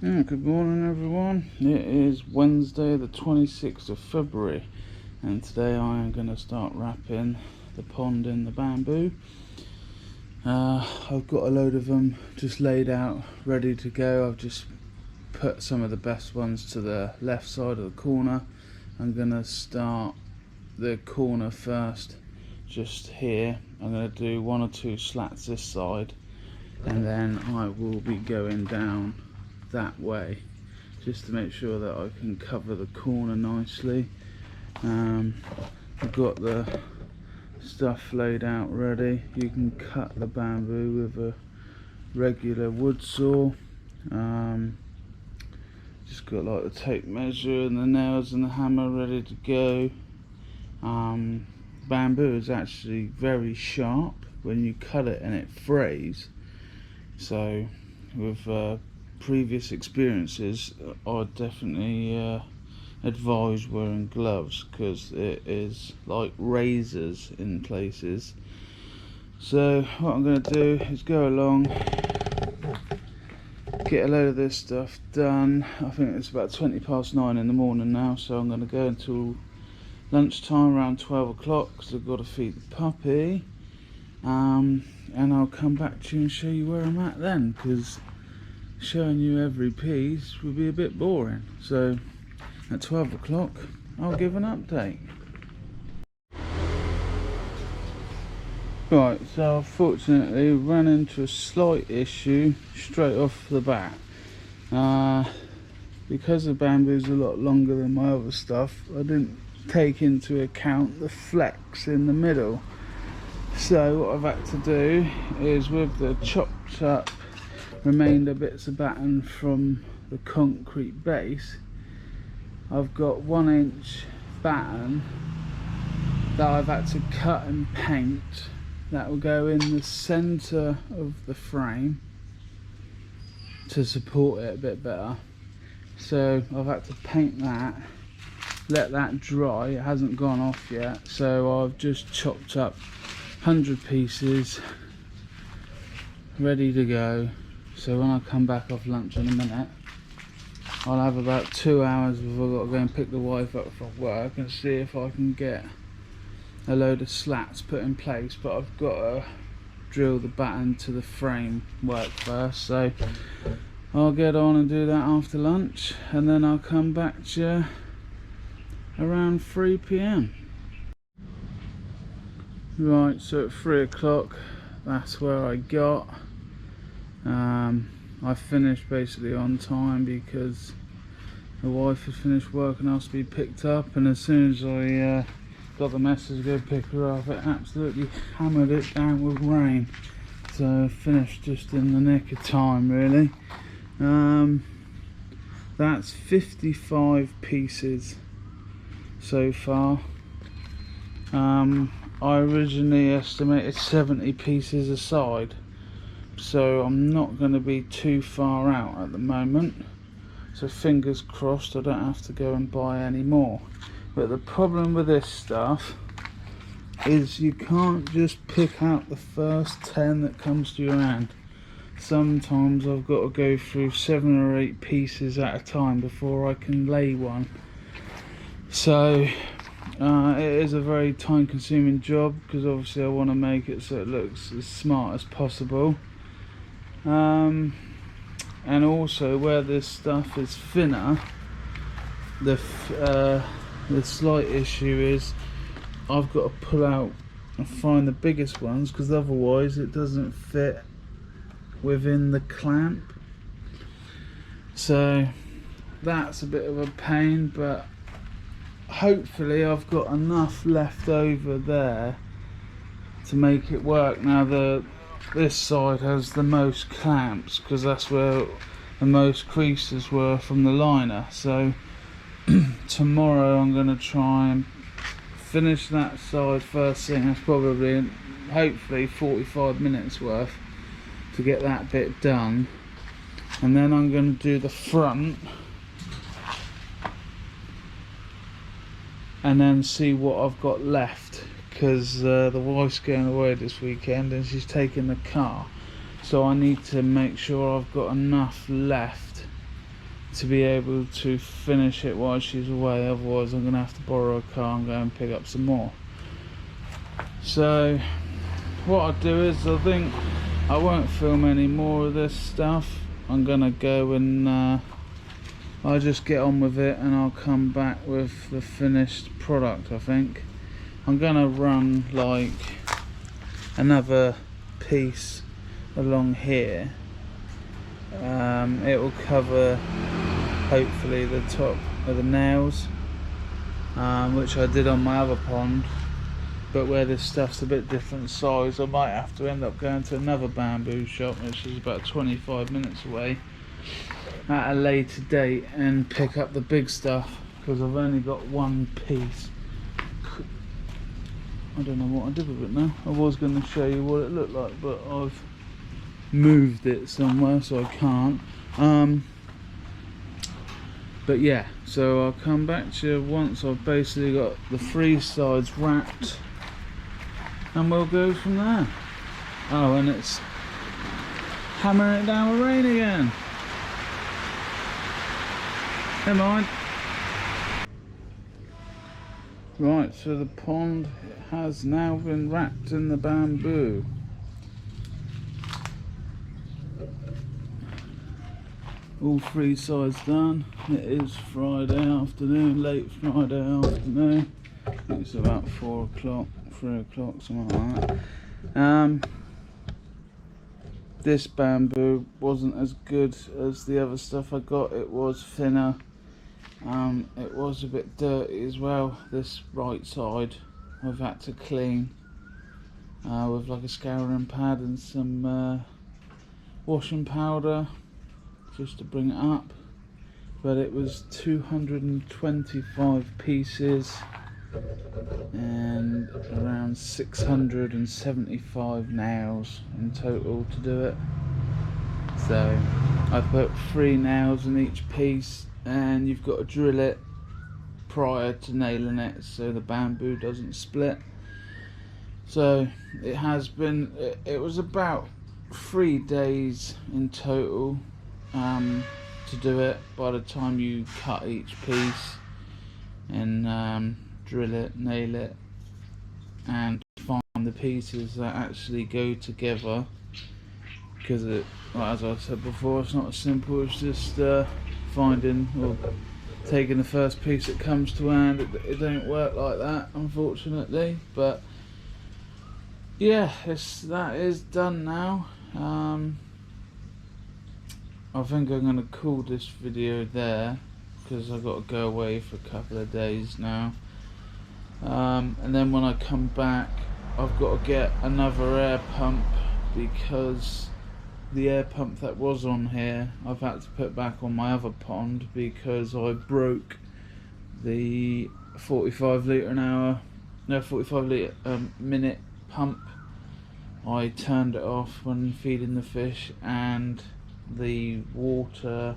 Good morning everyone. It is Wednesday the 26th of February and today I am going to start wrapping the pond in the bamboo. I've got a load of them just laid out ready to go. I've just put some of the best ones to the left side of the corner. I'm going to start the corner first, just here. I'm going to do one or two slats this side and then I will be going down that way just to make sure that I can cover the corner nicely. I've got the stuff laid out ready. You can cut the bamboo with a regular wood saw. Just got like the tape measure and the nails and the hammer ready to go. Bamboo is actually very sharp when you cut it and it frays, so with previous experiences I'd definitely advise wearing gloves because it is like razors in places. So what I'm going to do is go along, get a load of this stuff done. I think it's about 9:20 in the morning now, so I'm going to go until lunchtime around 12 o'clock because I've got to feed the puppy, and I'll come back to you and show you where I'm at then, because showing you every piece would be a bit boring. So at 12 o'clock I'll give an update. Right, so unfortunately ran into a slight issue straight off the bat. Because the bamboo's a lot longer than my other stuff, I didn't take into account the flex in the middle. So what I've had to do is, with the chopped up remainder bits of batten from the concrete base, I've got 1 inch batten that I've had to cut and paint. That will go in the centre of the frame to support it a bit better. So I've had to paint that, let that dry. It hasn't gone off yet, so I've just chopped up 100 pieces ready to go. So when I come back off lunch in a minute, I'll have about 2 hours before I've got to go and pick the wife up from work and see if I can get a load of slats put in place. But I've got to drill the batten to the framework first, so I'll get on and do that after lunch, and then I'll come back to you around 3 PM. Right, so at 3 o'clock that's where I got. I finished basically on time because the wife had finished work and asked to be picked up, and as soon as I got the message to go pick her up, it absolutely hammered it down with rain. So I finished just in the nick of time really. That's 55 pieces so far. I originally estimated 70 pieces a side, so I'm not going to be too far out at the moment, so fingers crossed I don't have to go and buy any more. But the problem with this stuff is you can't just pick out the first 10 that comes to your hand. Sometimes I've got to go through 7 or 8 pieces at a time before I can lay one. So it is a very time consuming job because obviously I want to make it so it looks as smart as possible. And also where this stuff is thinner, the slight issue is I've got to pull out and find the biggest ones because otherwise it doesn't fit within the clamp. So that's a bit of a pain, but hopefully I've got enough left over there to make it work. Now this side has the most clamps because that's where the most creases were from the liner. So tomorrow I'm going to try and finish that side first thing. That's probably hopefully 45 minutes worth to get that bit done, and then I'm going to do the front and then see what I've got left, because the wife's going away this weekend and she's taking the car, so I need to make sure I've got enough left to be able to finish it while she's away. Otherwise I'm gonna have to borrow a car and go and pick up some more. So what I'll do is, I think I won't film any more of this stuff. I'm gonna go and I'll just get on with it, and I'll come back with the finished product. I think I'm gonna run like another piece along here. It will cover hopefully the top of the nails, which I did on my other pond, but where this stuff's a bit different size, I might have to end up going to another bamboo shop, which is about 25 minutes away, at a later date, and pick up the big stuff, because I've only got one piece. I don't know what I did with it now. I was going to show you what it looked like, but I've moved it somewhere, so I can't. But yeah, so I'll come back to you once I've basically got the three sides wrapped, and we'll go from there. Oh, and it's hammering it down with rain again. Never mind. Right, so the pond has now been wrapped in the bamboo. All three sides done. It is Friday afternoon, late Friday afternoon. I think it's about 4 o'clock, 3 o'clock, something like that. This bamboo wasn't as good as the other stuff I got. It was thinner. It was a bit dirty as well. This right side I've had to clean with like a scouring pad and some washing powder, just to bring it up. But it was 225 pieces and around 675 nails in total to do it. So I put 3 nails in each piece, and you've got to drill it prior to nailing it so the bamboo doesn't split. So it has been, it was about 3 days in total to do it, by the time you cut each piece and drill it, nail it, and find the pieces that actually go together, because it, well, as I said before, it's not as simple as just finding or taking the first piece that comes to hand. It don't work like that, unfortunately. But yeah, that is done now. I think I'm going to call this video there, because I've got to go away for a couple of days now. And then when I come back, I've got to get another air pump, because the air pump that was on here I've had to put back on my other pond, because I broke the 45 minute pump. I turned it off when feeding the fish, and the water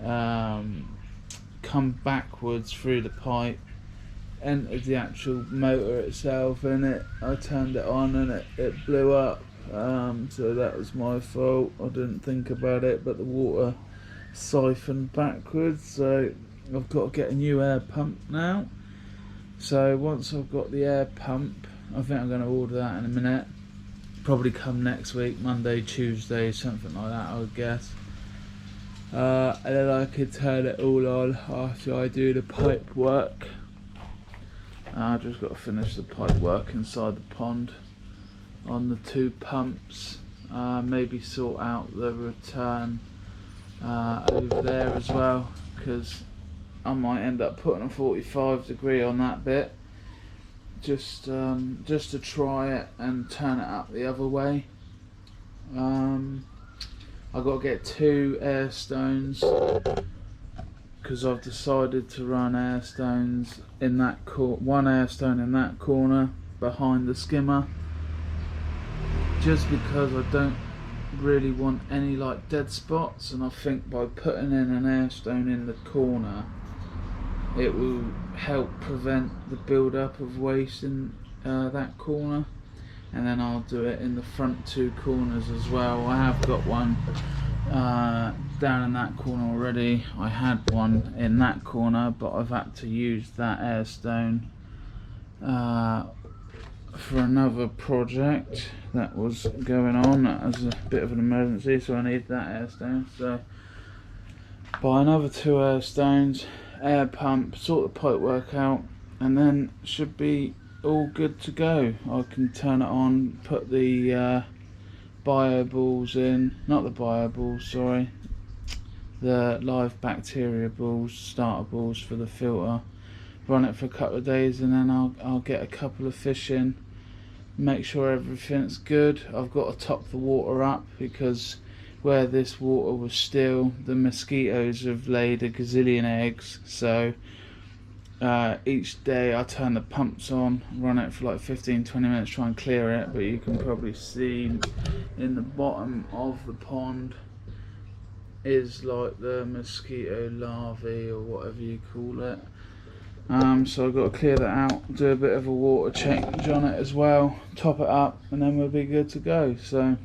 come backwards through the pipe, entered the actual motor itself, and I turned it on and it blew up. So that was my fault. I didn't think about it, but the water siphoned backwards, so I've got to get a new air pump now. So once I've got the air pump, I think I'm going to order that in a minute. Probably come next week, Monday, Tuesday, something like that, I would guess. And then I could turn it all on after I do the pipe work. I've just got to finish the pipe work inside the pond on the 2 pumps. Maybe sort out the return over there as well, because I might end up putting a 45-degree on that bit, just to try it and turn it up the other way. I've got to get 2 air stones, because I've decided to run air stones in that one air stone in that corner behind the skimmer, just because I don't really want any like dead spots, and I think by putting in an air stone in the corner, it will help prevent the build-up of waste in that corner. And then I'll do it in the front 2 corners as well. I have got one down in that corner already. I had one in that corner, but I've had to use that airstone for another project that was going on as a bit of an emergency, so I need that airstone. So buy another 2 airstones, air pump, sort the pipe work out, and then should be all good to go. I can turn it on, put the bio balls in, not the bio balls, sorry, the live bacteria balls, starter balls for the filter, run it for a couple of days, and then I'll get a couple of fish in, make sure everything's good. I've got to top the water up because where this water was still, the mosquitoes have laid a gazillion eggs, so each day I turn the pumps on, run it for like 15-20 minutes, try and clear it, but you can probably see in the bottom of the pond is like the mosquito larvae or whatever you call it. So I've got to clear that out, do a bit of a water change on it as well, top it up, and then we'll be good to go. So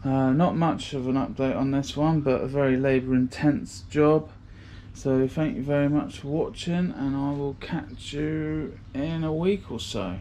not much of an update on this one, but a very labour intense job. So thank you very much for watching, and I will catch you in a week or so.